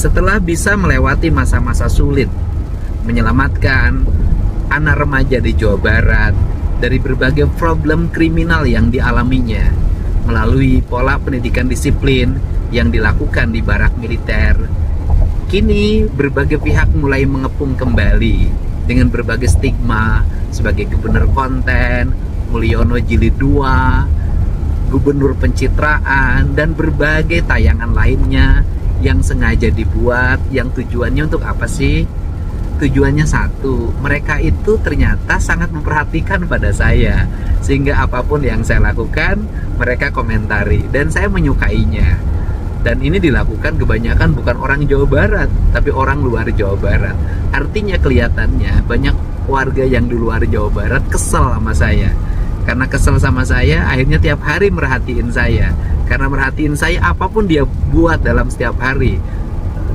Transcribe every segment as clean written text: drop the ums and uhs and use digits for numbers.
Setelah bisa melewati masa-masa sulit, menyelamatkan anak remaja di Jawa Barat dari berbagai problem kriminal yang dialaminya melalui pola pendidikan disiplin yang dilakukan di barak militer, kini berbagai pihak mulai mengepung kembali dengan berbagai stigma sebagai gubernur konten, Mulyono Jilid 2, gubernur pencitraan, dan berbagai tayangan lainnya yang sengaja dibuat, yang tujuannya untuk apa sih? Tujuannya satu, mereka itu ternyata sangat memperhatikan pada saya, sehingga apapun yang saya lakukan mereka komentari dan saya menyukainya. Dan ini dilakukan kebanyakan bukan orang Jawa Barat, tapi orang luar Jawa Barat. Artinya kelihatannya banyak warga yang di luar Jawa Barat kesel sama saya. Karena kesel sama saya, akhirnya tiap hari merhatiin saya. Karena merhatiin saya, apapun dia buat dalam setiap hari,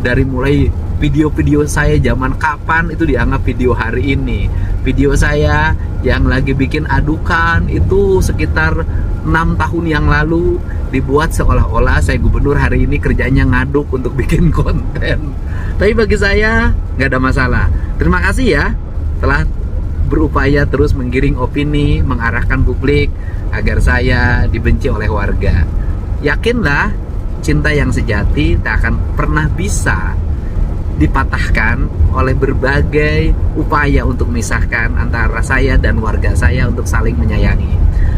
dari mulai video-video saya zaman kapan itu dianggap video hari ini. Video saya yang lagi bikin adukan itu sekitar 6 tahun yang lalu dibuat seolah-olah saya gubernur hari ini kerjanya ngaduk untuk bikin konten. Tapi bagi saya nggak ada masalah. Terima kasih ya telah berupaya terus menggiring opini, mengarahkan publik agar saya dibenci oleh warga. Yakinlah, cinta yang sejati tak akan pernah bisa dipatahkan oleh berbagai upaya untuk memisahkan antara saya dan warga saya untuk saling menyayangi.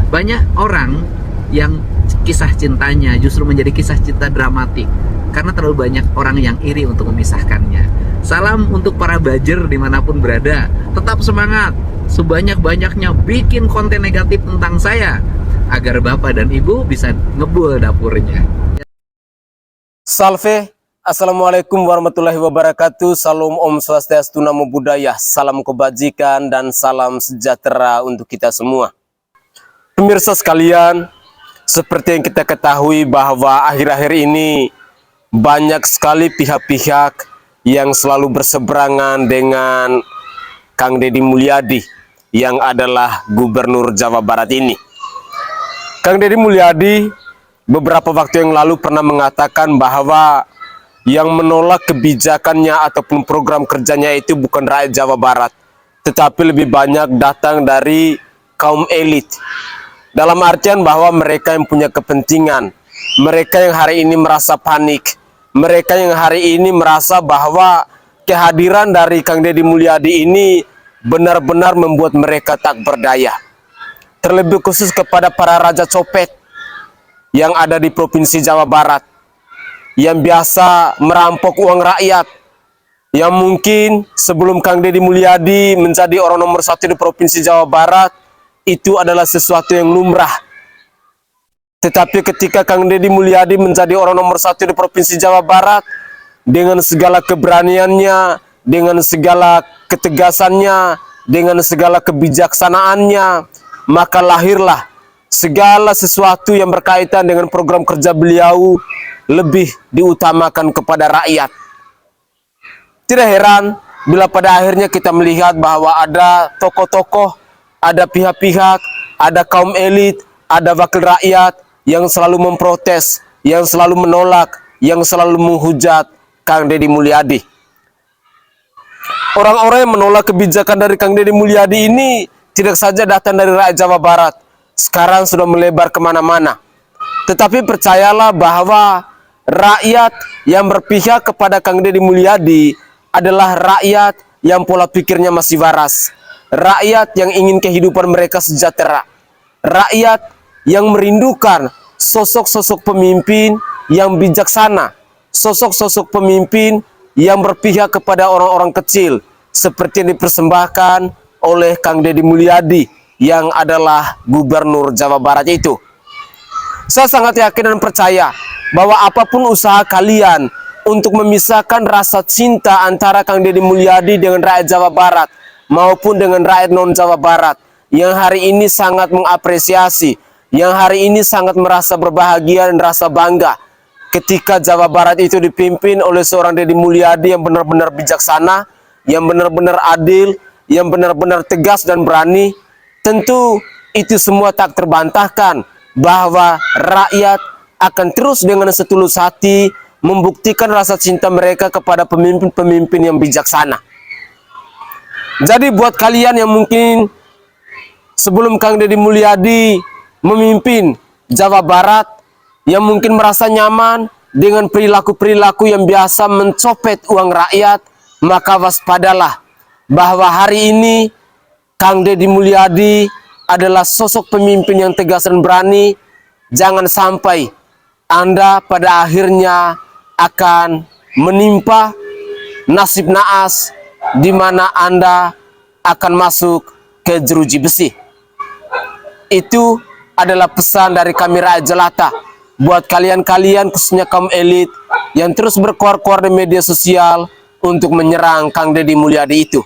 Banyak orang yang kisah cintanya justru menjadi kisah cinta dramatik karena terlalu banyak orang yang iri untuk memisahkannya. Salam untuk para bajer dimanapun berada, tetap semangat, sebanyak-banyaknya bikin konten negatif tentang saya agar bapak dan ibu bisa ngebul dapurnya. Salve, assalamualaikum warahmatullahi wabarakatuh. Salam Om Swastiastu, Namo Buddhaya, salam kebajikan dan salam sejahtera untuk kita semua. Pemirsa sekalian, seperti yang kita ketahui bahwa akhir-akhir ini banyak sekali pihak-pihak yang selalu berseberangan dengan Kang Deddy Mulyadi yang adalah Gubernur Jawa Barat ini. Kang Deddy Mulyadi beberapa waktu yang lalu pernah mengatakan bahwa yang menolak kebijakannya ataupun program kerjanya itu bukan rakyat Jawa Barat, tetapi lebih banyak datang dari kaum elit. Dalam artian bahwa mereka yang punya kepentingan, mereka yang hari ini merasa panik, mereka yang hari ini merasa bahwa kehadiran dari Kang Deddy Mulyadi ini benar-benar membuat mereka tak berdaya. Terlebih khusus kepada para raja copet yang ada di Provinsi Jawa Barat, yang biasa merampok uang rakyat, yang mungkin sebelum Kang Deddy Mulyadi menjadi orang nomor 1 di Provinsi Jawa Barat, itu adalah sesuatu yang lumrah. Tetapi ketika Kang Deddy Mulyadi menjadi orang nomor 1 di Provinsi Jawa Barat, dengan segala keberaniannya, dengan segala ketegasannya, dengan segala kebijaksanaannya, maka lahirlah segala sesuatu yang berkaitan dengan program kerja beliau lebih diutamakan kepada rakyat. Tidak heran bila pada akhirnya kita melihat bahwa ada tokoh-tokoh, ada pihak-pihak, ada kaum elit, ada wakil rakyat yang selalu memprotes, yang selalu menolak, yang selalu menghujat Kang Deddy Mulyadi. Orang-orang yang menolak kebijakan dari Kang Deddy Mulyadi ini tidak saja datang dari rakyat Jawa Barat, sekarang sudah melebar kemana-mana. Tetapi percayalah bahwa rakyat yang berpihak kepada Kang Deddy Mulyadi adalah rakyat yang pola pikirnya masih waras, rakyat yang ingin kehidupan mereka sejahtera, rakyat yang merindukan sosok-sosok pemimpin yang bijaksana, sosok-sosok pemimpin yang berpihak kepada orang-orang kecil, seperti yang dipersembahkan oleh Kang Deddy Mulyadi yang adalah Gubernur Jawa Barat itu. Saya sangat yakin dan percaya bahwa apapun usaha kalian untuk memisahkan rasa cinta antara Kang Deddy Mulyadi dengan rakyat Jawa Barat maupun dengan rakyat non Jawa Barat yang hari ini sangat mengapresiasi, yang hari ini sangat merasa berbahagia dan rasa bangga ketika Jawa Barat itu dipimpin oleh seorang Deddy Mulyadi yang benar-benar bijaksana, yang benar-benar adil, yang benar-benar tegas dan berani. Tentu itu semua tak terbantahkan bahwa rakyat akan terus dengan setulus hati membuktikan rasa cinta mereka kepada pemimpin-pemimpin yang bijaksana. Jadi buat kalian yang mungkin sebelum Kang Deddy Mulyadi memimpin Jawa Barat, yang mungkin merasa nyaman dengan perilaku-perilaku yang biasa mencopet uang rakyat, maka waspadalah bahwa hari ini Kang Deddy Mulyadi adalah sosok pemimpin yang tegas dan berani. Jangan sampai Anda pada akhirnya akan menimpa nasib naas di mana Anda akan masuk ke jeruji besi. Itu adalah pesan dari kami Rakyat Jelata buat kalian-kalian, khususnya kaum elit yang terus berkuar-kuar di media sosial untuk menyerang Kang Deddy Mulyadi itu.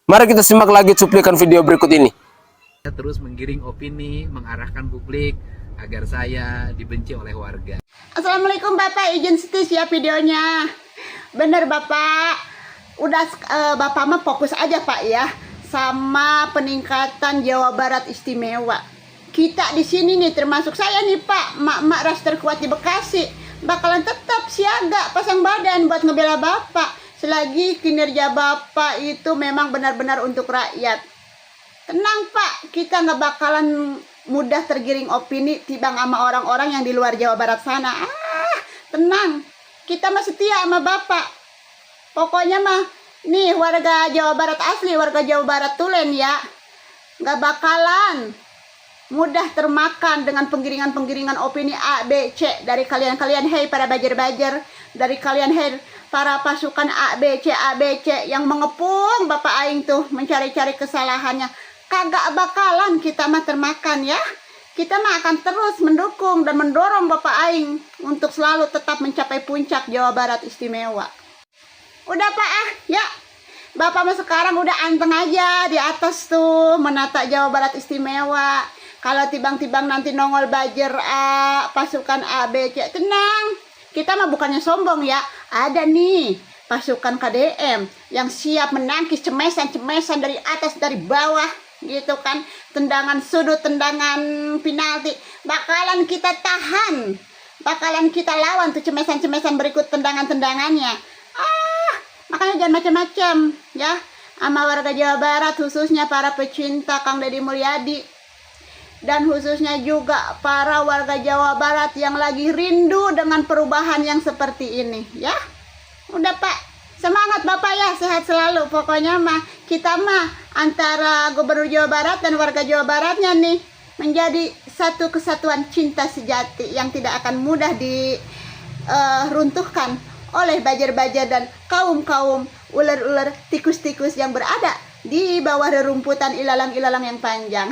Mari kita simak lagi cuplikan video berikut ini. Terus menggiring opini, mengarahkan publik agar saya dibenci oleh warga. Assalamualaikum Bapak, izin setis ya videonya. Bener Bapak, udah Bapak mah fokus aja Pak ya sama peningkatan Jawa Barat istimewa. Kita di sini nih, termasuk saya nih Pak, mak-mak ras terkuat di Bekasi, bakalan tetap siaga pasang badan buat ngebela Bapak selagi kinerja Bapak itu memang benar-benar untuk rakyat. Tenang Pak, kita nggak bakalan mudah tergiring opini timbang sama orang-orang yang di luar Jawa Barat sana. Tenang, kita mah setia sama Bapak. Pokoknya mah nih warga Jawa Barat asli, warga Jawa Barat tulen ya, nggak bakalan mudah termakan dengan penggiringan-penggiringan opini A, B, C dari kalian-kalian, hei para bajer-bajer, dari kalian, hei para pasukan A, B, C, yang mengepung Bapak Aing tuh mencari-cari kesalahannya. Kagak bakalan kita mah termakan ya. Kita mah akan terus mendukung dan mendorong Bapak Aing untuk selalu tetap mencapai puncak Jawa Barat istimewa. Udah Pak ya. Bapak mah sekarang udah anteng aja di atas tuh menata Jawa Barat istimewa. Kalau tibang-tibang nanti nongol bajer A, pasukan A, B, C, tenang. Kita mah bukannya sombong ya. Ada nih pasukan KDM yang siap menangkis cemesan-cemesan dari atas, dari bawah gitu kan. Tendangan sudut, tendangan penalti bakalan kita tahan, bakalan kita lawan tuh cemesan-cemesan berikut tendangan-tendangannya. Makanya jangan macam-macam ya sama warga Jawa Barat, khususnya para pecinta Kang Deddy Mulyadi, dan khususnya juga para warga Jawa Barat yang lagi rindu dengan perubahan yang seperti ini ya. Udah Pak, semangat Bapak ya, sehat selalu. Pokoknya mah kita mah antara Gubernur Jawa Barat dan warga Jawa Baratnya nih menjadi satu kesatuan cinta sejati yang tidak akan mudah diruntuhkan oleh bajer-bajer dan kaum-kaum ular-ular, tikus-tikus yang berada di bawah rerumputan ilalang-ilalang yang panjang.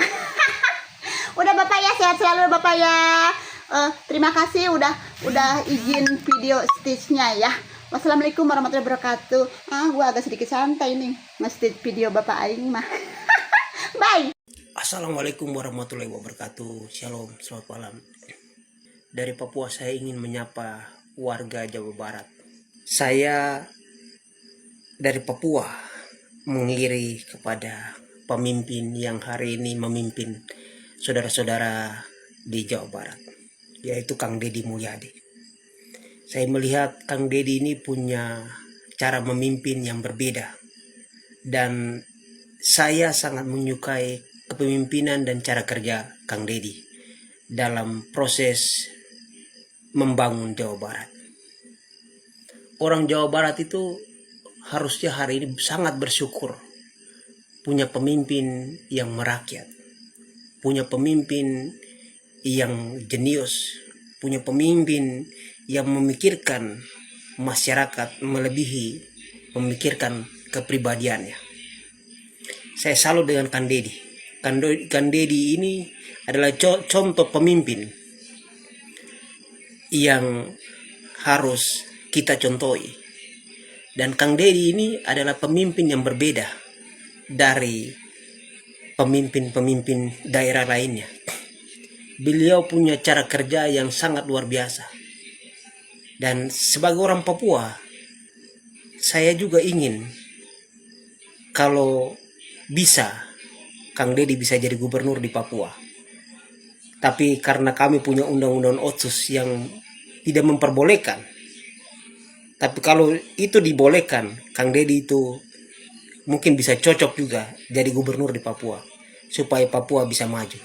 Udah Bapak ya, sehat selalu Bapak ya. Terima kasih udah izin video stitchnya ya. Wassalamualaikum warahmatullahi wabarakatuh. Gua agak sedikit santai nih nge-stitch video Bapak Aing mah. Bye. Assalamualaikum warahmatullahi wabarakatuh. Shalom, selamat malam. Dari Papua saya ingin menyapa warga Jawa Barat. Saya dari Papua mengiri kepada pemimpin yang hari ini memimpin saudara-saudara di Jawa Barat, yaitu Kang Deddy Mulyadi. Saya melihat Kang Deddy ini punya cara memimpin yang berbeda, dan saya sangat menyukai kepemimpinan dan cara kerja Kang Deddy dalam proses membangun Jawa Barat. Orang Jawa Barat itu harusnya hari ini sangat bersyukur punya pemimpin yang merakyat, punya pemimpin yang jenius, punya pemimpin yang memikirkan masyarakat melebihi memikirkan kepribadiannya. Saya salut dengan Kang Deddy. Kang Deddy ini adalah contoh pemimpin yang harus kita contohi. Dan Kang Deddy ini adalah pemimpin yang berbeda dari pemimpin-pemimpin daerah lainnya. Beliau punya cara kerja yang sangat luar biasa. Dan sebagai orang Papua, saya juga ingin kalau bisa Kang Deddy bisa jadi gubernur di Papua. Tapi karena kami punya undang-undang Otsus yang tidak memperbolehkan Tapi kalau itu dibolehkan, Kang Deddy itu mungkin bisa cocok juga jadi gubernur di Papua, supaya Papua bisa maju.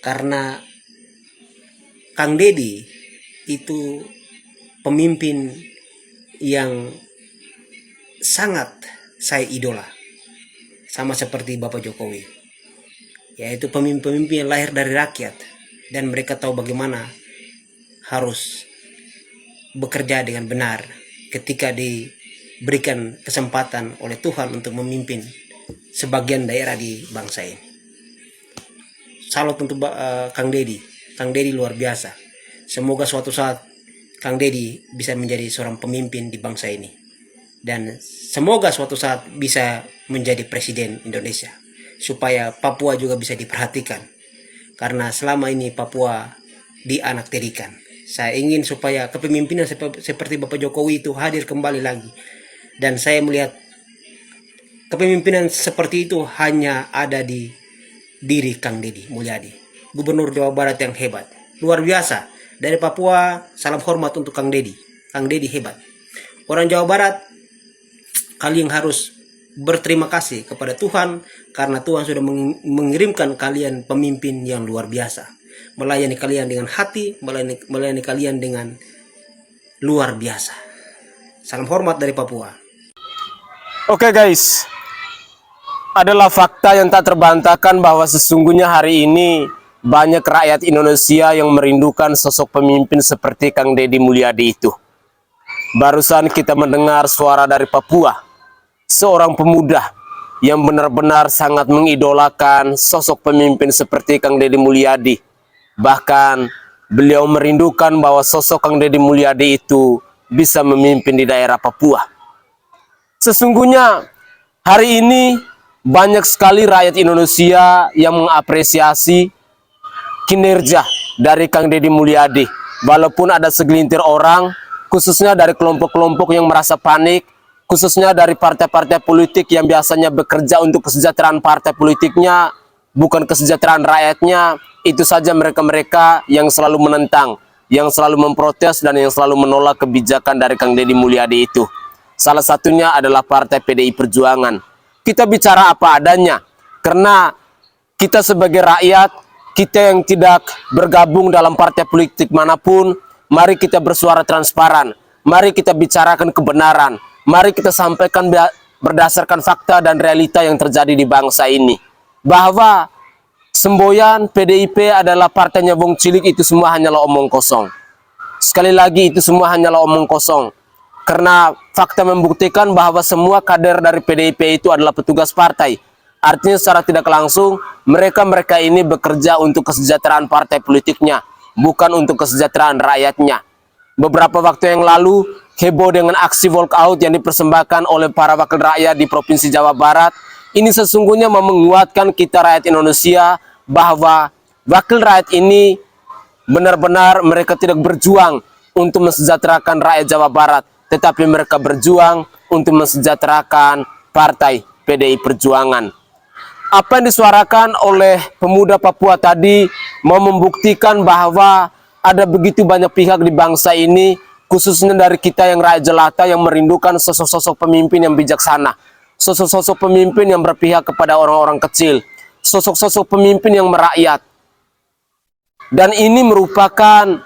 Karena Kang Deddy itu pemimpin yang sangat saya idola, sama seperti Bapak Jokowi, yaitu pemimpin-pemimpin yang lahir dari rakyat dan mereka tahu bagaimana harus bekerja dengan benar ketika diberikan kesempatan oleh Tuhan untuk memimpin sebagian daerah di bangsa ini. Salut untuk Kang Deddy. Kang Deddy luar biasa. Semoga suatu saat Kang Deddy bisa menjadi seorang pemimpin di bangsa ini. Dan semoga suatu saat bisa menjadi presiden Indonesia. Supaya Papua juga bisa diperhatikan. Karena selama ini Papua dianaktirikan. Saya ingin supaya kepemimpinan seperti Bapak Jokowi itu hadir kembali lagi. Dan saya melihat kepemimpinan seperti itu hanya ada di diri Kang Deddy Mulyadi, Gubernur Jawa Barat yang hebat. Luar biasa. Dari Papua, salam hormat untuk Kang Deddy. Kang Deddy hebat. Orang Jawa Barat, kalian harus berterima kasih kepada Tuhan karena Tuhan sudah mengirimkan kalian pemimpin yang luar biasa. Melayani kalian dengan hati, melayani kalian dengan luar biasa. Salam hormat dari Papua. Oke guys, adalah fakta yang tak terbantahkan bahwa sesungguhnya hari ini banyak rakyat Indonesia yang merindukan sosok pemimpin seperti Kang Deddy Mulyadi itu. Barusan kita mendengar suara dari Papua, seorang pemuda yang benar-benar sangat mengidolakan sosok pemimpin seperti Kang Deddy Mulyadi. Bahkan beliau merindukan bahwa sosok Kang Deddy Mulyadi itu bisa memimpin di daerah Papua. Sesungguhnya hari ini banyak sekali rakyat Indonesia yang mengapresiasi kinerja dari Kang Deddy Mulyadi. Walaupun ada segelintir orang, khususnya dari kelompok-kelompok yang merasa panik, khususnya dari partai-partai politik yang biasanya bekerja untuk kesejahteraan partai politiknya, bukan kesejahteraan rakyatnya. Itu saja mereka-mereka yang selalu menentang, yang selalu memprotes, dan yang selalu menolak kebijakan dari Kang Deddy Mulyadi itu. Salah satunya adalah Partai PDI Perjuangan. Kita bicara apa adanya, karena kita sebagai rakyat, kita yang tidak bergabung dalam partai politik manapun, mari kita bersuara transparan, mari kita bicarakan kebenaran, mari kita sampaikan berdasarkan fakta dan realita yang terjadi di bangsa ini. Bahwa semboyan PDIP adalah partainya Wong Cilik itu semua hanyalah omong kosong. Sekali lagi itu semua hanyalah omong kosong. Karena fakta membuktikan bahwa semua kader dari PDIP itu adalah petugas partai. Artinya secara tidak langsung mereka ini bekerja untuk kesejahteraan partai politiknya, bukan untuk kesejahteraan rakyatnya. Beberapa waktu yang lalu heboh dengan aksi walkout yang dipersembahkan oleh para wakil rakyat di Provinsi Jawa Barat. Ini sesungguhnya menguatkan kita rakyat Indonesia bahwa wakil rakyat ini benar-benar mereka tidak berjuang untuk mensejahterakan rakyat Jawa Barat, tetapi mereka berjuang untuk mensejahterakan partai PDI Perjuangan. Apa yang disuarakan oleh pemuda Papua tadi mau membuktikan bahwa ada begitu banyak pihak di bangsa ini, khususnya dari kita yang rakyat jelata yang merindukan sosok-sosok pemimpin yang bijaksana. Sosok-sosok pemimpin yang berpihak kepada orang-orang kecil, sosok-sosok pemimpin yang merakyat. Dan ini merupakan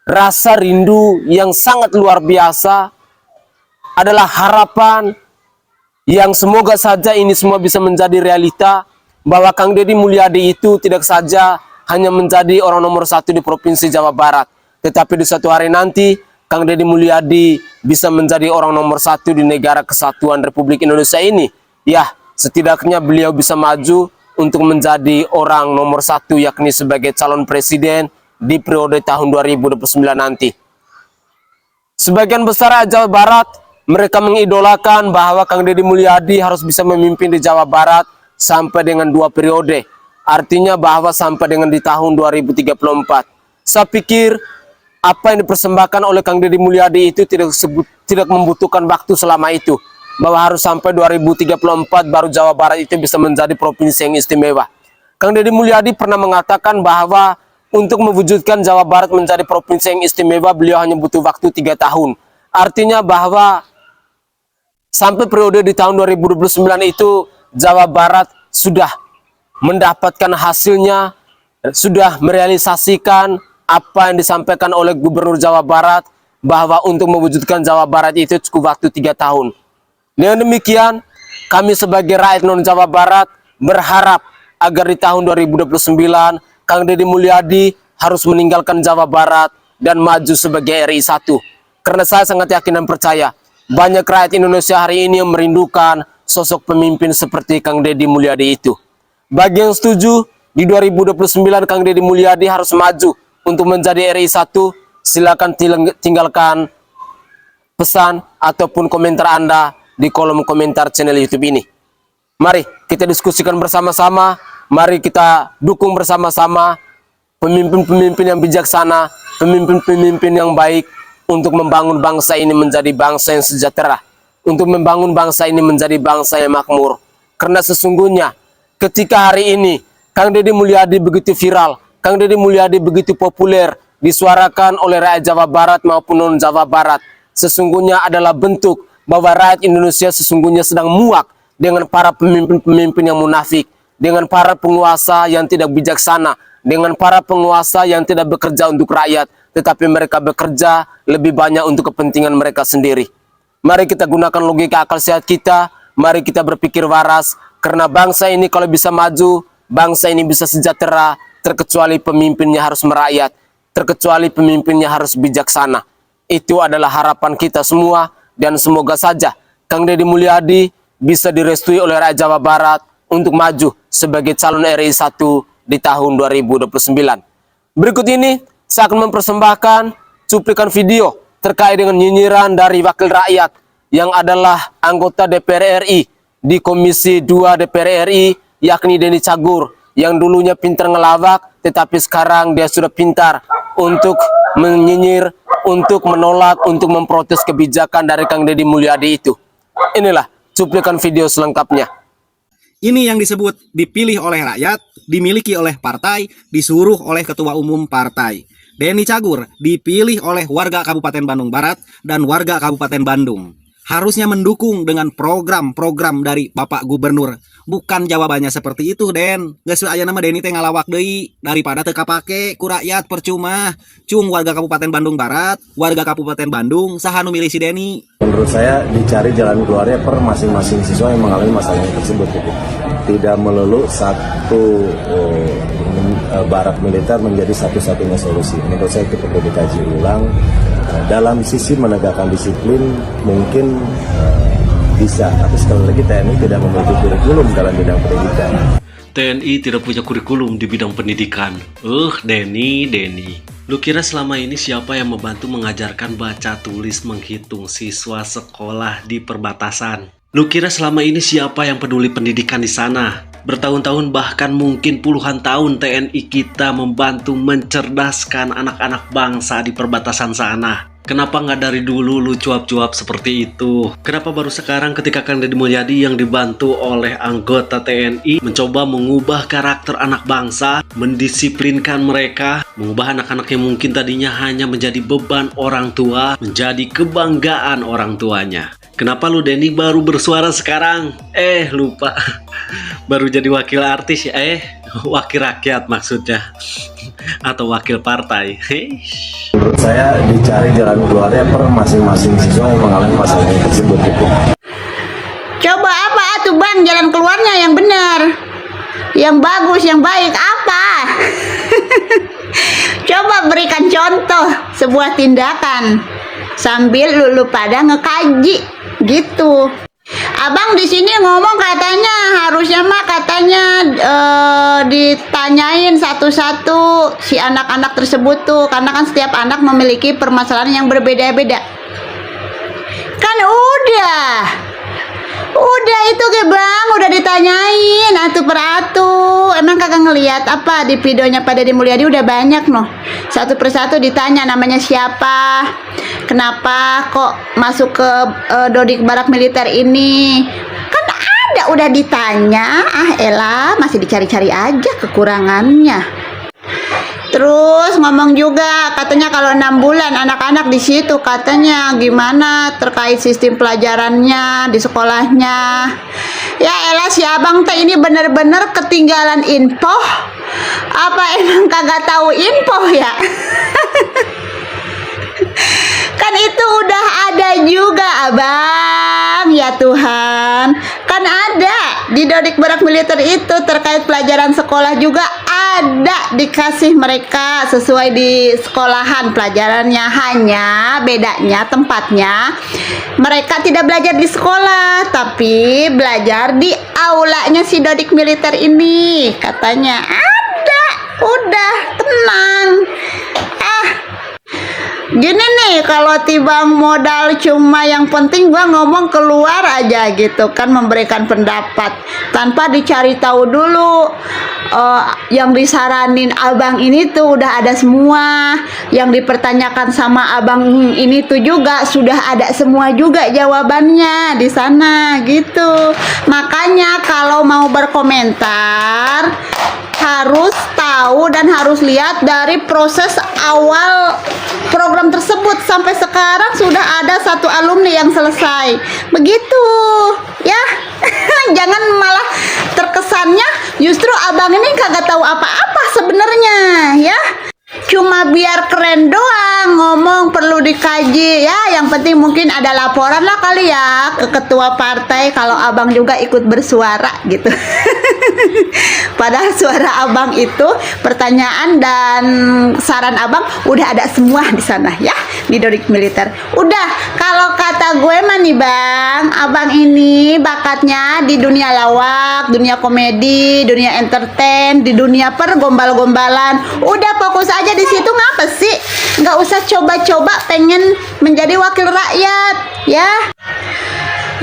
rasa rindu yang sangat luar biasa, adalah harapan yang semoga saja ini semua bisa menjadi realita, bahwa Kang Deddy Mulyadi itu tidak saja hanya menjadi orang nomor 1 di Provinsi Jawa Barat, tetapi di suatu hari nanti Kang Deddy Mulyadi bisa menjadi orang nomor 1 di negara kesatuan Republik Indonesia ini. Ya, setidaknya beliau bisa maju untuk menjadi orang nomor 1, yakni sebagai calon presiden di periode tahun 2029 nanti. Sebagian besar rakyat Jawa Barat, mereka mengidolakan bahwa Kang Deddy Mulyadi harus bisa memimpin di Jawa Barat sampai dengan 2 periode. Artinya bahwa sampai dengan di tahun 2034. Saya pikir apa yang dipersembahkan oleh Kang Deddy Mulyadi itu tidak membutuhkan waktu selama itu. Bahwa harus sampai 2034 baru Jawa Barat itu bisa menjadi provinsi yang istimewa. Kang Deddy Mulyadi pernah mengatakan bahwa untuk mewujudkan Jawa Barat menjadi provinsi yang istimewa, beliau hanya butuh waktu 3 tahun. artinya bahwa sampai periode di tahun 2029 itu Jawa Barat sudah mendapatkan hasilnya, sudah merealisasikan apa yang disampaikan oleh Gubernur Jawa Barat, bahwa untuk mewujudkan Jawa Barat itu cukup waktu 3 tahun. Dengan demikian, kami sebagai rakyat non Jawa Barat berharap agar di tahun 2029 Kang Deddy Mulyadi harus meninggalkan Jawa Barat dan maju sebagai RI 1. Karena saya sangat yakin dan percaya banyak rakyat Indonesia hari ini yang merindukan sosok pemimpin seperti Kang Deddy Mulyadi itu. Bagi yang setuju, di 2029 Kang Deddy Mulyadi harus maju untuk menjadi RI 1, silakan tinggalkan pesan ataupun komentar Anda di kolom komentar channel YouTube ini. Mari kita diskusikan bersama-sama, mari kita dukung bersama-sama pemimpin-pemimpin yang bijaksana, pemimpin-pemimpin yang baik untuk membangun bangsa ini menjadi bangsa yang sejahtera, untuk membangun bangsa ini menjadi bangsa yang makmur. Karena sesungguhnya ketika hari ini Kang Deddy Mulyadi begitu viral, Kang Deddy Mulyadi begitu populer, disuarakan oleh rakyat Jawa Barat maupun non Jawa Barat, sesungguhnya adalah bentuk bahwa rakyat Indonesia sesungguhnya sedang muak dengan para pemimpin-pemimpin yang munafik, dengan para penguasa yang tidak bijaksana, dengan para penguasa yang tidak bekerja untuk rakyat, tetapi mereka bekerja lebih banyak untuk kepentingan mereka sendiri. Mari kita gunakan logika akal sehat kita, mari kita berpikir waras, karena bangsa ini kalau bisa maju, bangsa ini bisa sejahtera, terkecuali pemimpinnya harus merakyat, terkecuali pemimpinnya harus bijaksana. Itu adalah harapan kita semua, dan semoga saja Kang Deddy Mulyadi bisa direstui oleh rakyat Jawa Barat untuk maju sebagai calon RI 1 di tahun 2029. Berikut ini saya akan mempersembahkan cuplikan video terkait dengan nyinyiran dari wakil rakyat yang adalah anggota DPR RI di Komisi 2 DPR RI, yakni Denny Cagur, yang dulunya pintar ngelawak, tetapi sekarang dia sudah pintar untuk menyinyir, untuk menolak, untuk memprotes kebijakan dari Kang Deddy Mulyadi itu. Inilah cuplikan video selengkapnya. Ini yang disebut dipilih oleh rakyat, dimiliki oleh partai, disuruh oleh ketua umum partai. Denny Cagur dipilih oleh warga Kabupaten Bandung Barat dan warga Kabupaten Bandung. Harusnya mendukung dengan program-program dari Bapak Gubernur. Bukan jawabannya seperti itu, Den. Geus aya nama Denny teh ngalawak deui daripada teu kapake ku rakyat percuma. Cung warga Kabupaten Bandung Barat, warga Kabupaten Bandung saha nu milih si Denny. Menurut saya dicari jalan keluarnya per masing-masing siswa yang mengalami masalah tersebut. Tidak melulu satu barak militer menjadi satu-satunya solusi. Menurut saya itu perlu dikaji ulang. Dalam sisi menegakkan disiplin mungkin bisa, tapi sekali lagi TNI tidak memiliki kurikulum dalam bidang pendidikan. TNI tidak punya kurikulum di bidang pendidikan. Denny. Lu kira selama ini siapa yang membantu mengajarkan baca tulis menghitung siswa sekolah di perbatasan? Lu kira selama ini siapa yang peduli pendidikan di sana? Bertahun-tahun bahkan mungkin puluhan tahun TNI kita membantu mencerdaskan anak-anak bangsa di perbatasan sana. Kenapa nggak dari dulu lu cuap-cuap seperti itu? Kenapa baru sekarang ketika Kang Deddy Mulyadi yang dibantu oleh anggota TNI mencoba mengubah karakter anak bangsa, mendisiplinkan mereka, mengubah anak-anak yang mungkin tadinya hanya menjadi beban orang tua, menjadi kebanggaan orang tuanya? Kenapa lu Denny baru bersuara sekarang? Lupa. Baru jadi wakil artis ya? Wakil rakyat maksudnya. Atau wakil partai. Menurut saya dicari jalan keluarnya per masing-masing siswa yang mengalami masalah tersebut. Coba apa atuh Bang jalan keluarnya yang benar, yang bagus, yang baik apa? Coba berikan contoh sebuah tindakan sambil lu pada ngekaji gitu. Abang di sini ngomong katanya harusnya mah katanya ditanyain satu-satu si anak-anak tersebut tuh, karena kan setiap anak memiliki permasalahan yang berbeda-beda. Kan udah itu ke Bang, udah ditanyain atu per atu. Emang kagak ngelihat apa di videonya Pak Deddy Mulyadi udah banyak noh. Satu persatu ditanya namanya siapa, kenapa kok masuk ke Dodik Barak Militer ini. Kan ada udah ditanya, elah masih dicari-cari aja kekurangannya. Terus ngomong juga katanya kalau 6 bulan anak-anak di situ katanya gimana terkait sistem pelajarannya di sekolahnya. Ya elah si abang teh ini bener-bener ketinggalan info. Apa emang kagak tahu info ya? Kan itu udah ada juga abang, ya Tuhan. Kan ada di Dodik Barak Militer itu terkait pelajaran sekolah juga ada dikasih mereka sesuai di sekolahan pelajarannya. Hanya bedanya tempatnya mereka tidak belajar di sekolah tapi belajar di aulanya si Dodik Militer ini. Katanya ada, udah tenang. Gini nih, kalau tibang modal cuma yang penting gua ngomong keluar aja gitu kan, memberikan pendapat tanpa dicari tahu dulu. Yang disaranin abang ini tuh udah ada semua, yang dipertanyakan sama abang ini tuh juga sudah ada semua juga jawabannya di sana gitu. Makanya kalau mau berkomentar harus tahu dan harus lihat dari proses awal program tersebut sampai sekarang sudah ada 1 alumni yang selesai. Begitu ya. Jangan malah terkesannya justru abang ini kagak tahu apa-apa sebenarnya ya. Cuma biar keren doang ngomong perlu dikaji ya. Yang penting mungkin ada laporan lah kali ya ke ketua partai kalau abang juga ikut bersuara gitu. Padahal suara abang itu, pertanyaan dan saran abang udah ada semua di sana ya, di Dodik Militer. Udah, kalau kata gue mah nih bang, abang ini bakatnya di dunia lawak, dunia komedi, dunia entertain, di dunia pergombal-gombalan. Udah fokus aja di situ, ngapa sih? Nggak usah coba-coba pengen menjadi wakil rakyat ya.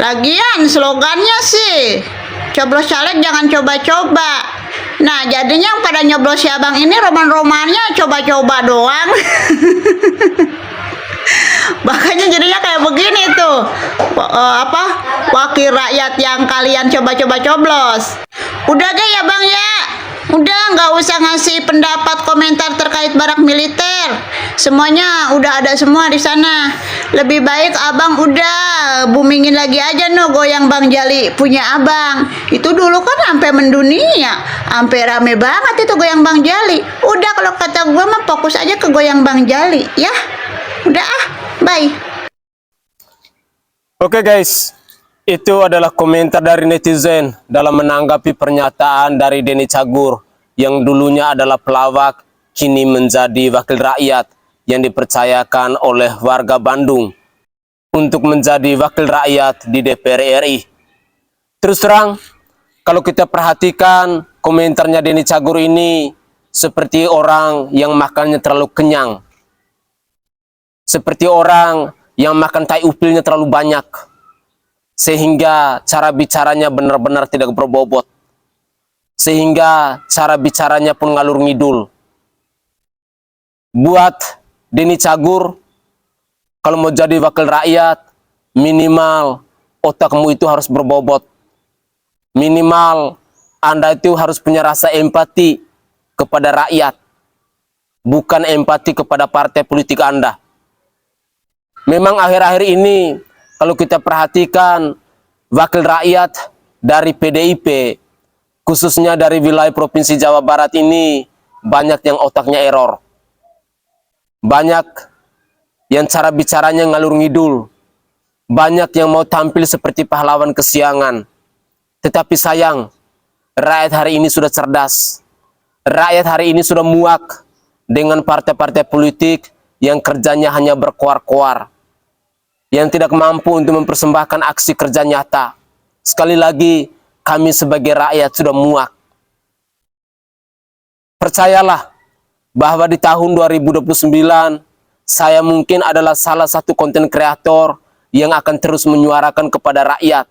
Lagian slogannya sih coblos caleg jangan coba-coba. Nah jadinya yang pada nyoblos si abang ini roman-romannya coba-coba doang. Makanya jadinya kayak begini tuh, wakil rakyat yang kalian coba-coba coblos. Udah deh ya bang ya, udah nggak usah ngasih pendapat komentar terkait Barak Militer, semuanya udah ada semua di sana. Lebih baik abang udah boomingin lagi aja goyang Bang Jali punya abang. Itu dulu kan sampai mendunia, sampai rame banget itu goyang Bang Jali. Udah kalau kata gue mah fokus aja ke goyang Bang Jali ya. Udah bye. Oke guys, itu adalah komentar dari netizen dalam menanggapi pernyataan dari Denny Cagur yang dulunya adalah pelawak, kini menjadi wakil rakyat yang dipercayakan oleh warga Bandung untuk menjadi wakil rakyat di DPR RI. Terus terang, kalau kita perhatikan komentarnya Denny Cagur ini seperti orang yang makannya terlalu kenyang, seperti orang yang makan tai upilnya terlalu banyak, sehingga cara bicaranya benar-benar tidak berbobot, sehingga cara bicaranya pun ngalur ngidul. Buat Denny Cagur, kalau mau jadi wakil rakyat, minimal otakmu itu harus berbobot. Minimal Anda itu harus punya rasa empati kepada rakyat, bukan empati kepada partai politik Anda. Memang akhir-akhir ini kalau kita perhatikan wakil rakyat dari PDIP, khususnya dari wilayah Provinsi Jawa Barat ini, banyak yang otaknya error. Banyak yang cara bicaranya ngalur ngidul. Banyak yang mau tampil seperti pahlawan kesiangan. Tetapi sayang, rakyat hari ini sudah cerdas. Rakyat hari ini sudah muak dengan partai-partai politik yang kerjanya hanya berkoar-koar, yang tidak mampu untuk mempersembahkan aksi kerja nyata. Sekali lagi, kami sebagai rakyat sudah muak. Percayalah bahwa di tahun 2029, saya mungkin adalah salah satu konten kreator yang akan terus menyuarakan kepada rakyat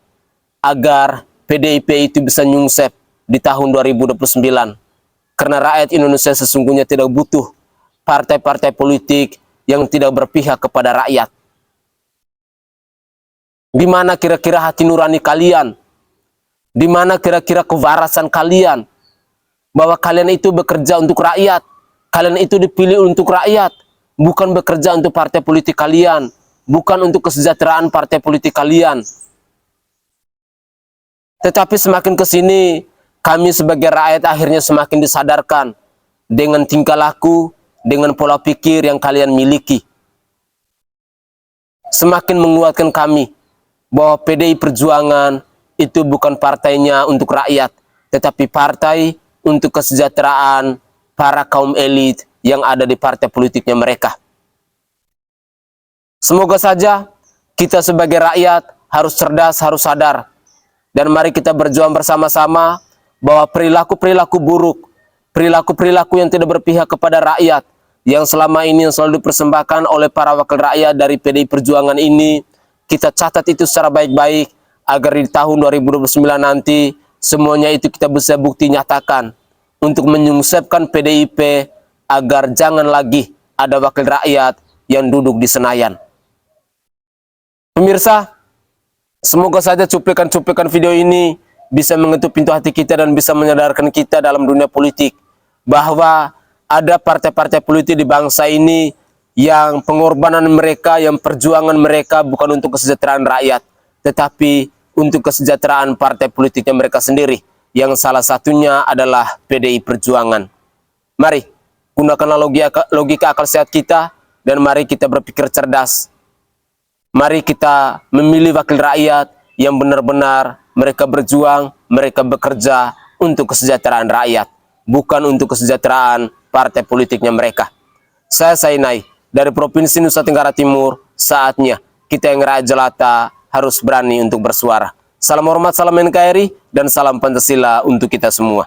agar PDIP itu bisa nyungsep di tahun 2029. Karena rakyat Indonesia sesungguhnya tidak butuh partai-partai politik yang tidak berpihak kepada rakyat. Di mana kira-kira hati nurani kalian? Di mana kira-kira kewarasan kalian? Bahwa kalian itu bekerja untuk rakyat, Kalian itu dipilih untuk rakyat, bukan bekerja untuk partai politik kalian, bukan untuk kesejahteraan partai politik kalian. Tetapi semakin ke sini, kami sebagai rakyat akhirnya semakin disadarkan dengan tingkah laku, dengan pola pikir yang kalian miliki. Semakin menguatkan kami bahwa PDI Perjuangan itu bukan partainya untuk rakyat, tetapi partai untuk kesejahteraan para kaum elit yang ada di partai politiknya mereka. Semoga saja kita sebagai rakyat harus cerdas, harus sadar. Dan mari kita berjuang bersama-sama bahwa perilaku-perilaku buruk, perilaku-perilaku yang tidak berpihak kepada rakyat, yang selama ini yang selalu dipersembahkan oleh para wakil rakyat dari PDI Perjuangan ini, kita catat itu secara baik-baik, agar di tahun 2029 nanti, semuanya itu kita bisa bukti nyatakan, untuk menyungsepkan PDIP, agar jangan lagi ada wakil rakyat yang duduk di Senayan. Pemirsa, semoga saja cuplikan-cuplikan video ini bisa mengetuk pintu hati kita dan bisa menyadarkan kita dalam dunia politik bahwa ada partai-partai politik di bangsa ini yang pengorbanan mereka, yang perjuangan mereka bukan untuk kesejahteraan rakyat, tetapi untuk kesejahteraan partai politiknya mereka sendiri, yang salah satunya adalah PDI Perjuangan. Mari gunakanlah logika akal sehat kita, dan mari kita berpikir cerdas. Mari kita memilih wakil rakyat yang benar-benar mereka berjuang, mereka bekerja untuk kesejahteraan rakyat, bukan untuk kesejahteraan partai politiknya mereka. Saya Sainai dari Provinsi Nusa Tenggara Timur. Saatnya kita yang rakyat jelata harus berani untuk bersuara. Salam hormat, salam NKRI, dan salam Pancasila untuk kita semua.